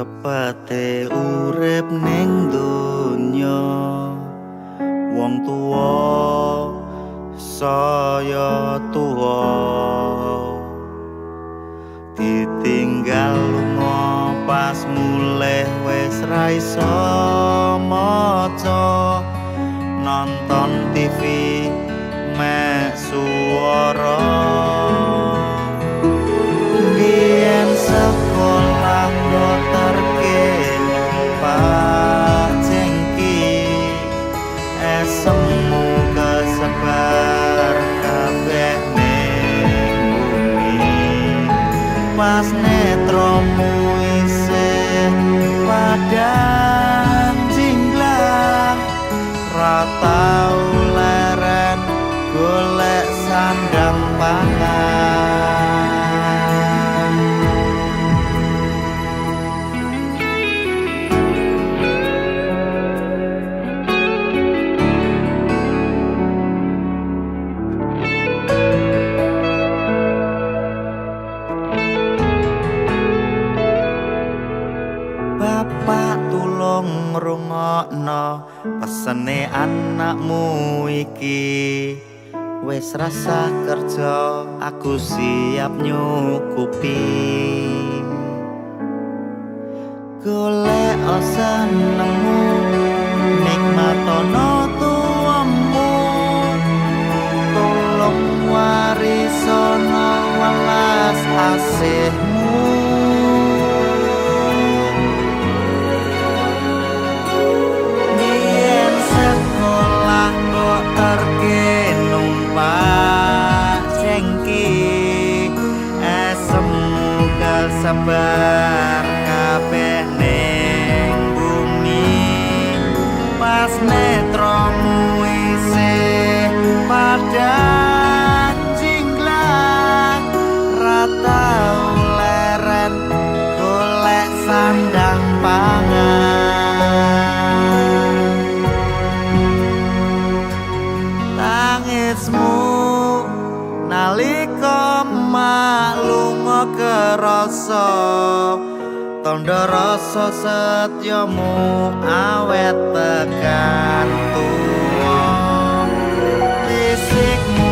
Cepete urip ning donya wong tuwa saya tuwa ditinggal lunga pas mulih wis ra iso maca nonton TV mek swara biyen sekolah terke numpak jengki esemu kesebar kabeh ning bumi pas netromu isih padang jinglang ra tau leren golek sandang pangan. Bapak tulung ngrungokno pesene anakmu iki wis rasa kerja aku siap nyukupi golek senengmu nikmatono tuamu tulung warisono welas asihmu terke numpak jengki esemu kesebar kabeh ning bumi pas netromu isih padang jinglang ra tau leren golek sandang pangan. Nalika maklunga kerasa tandha rasa setyamu awet tekan tuwa fisikmu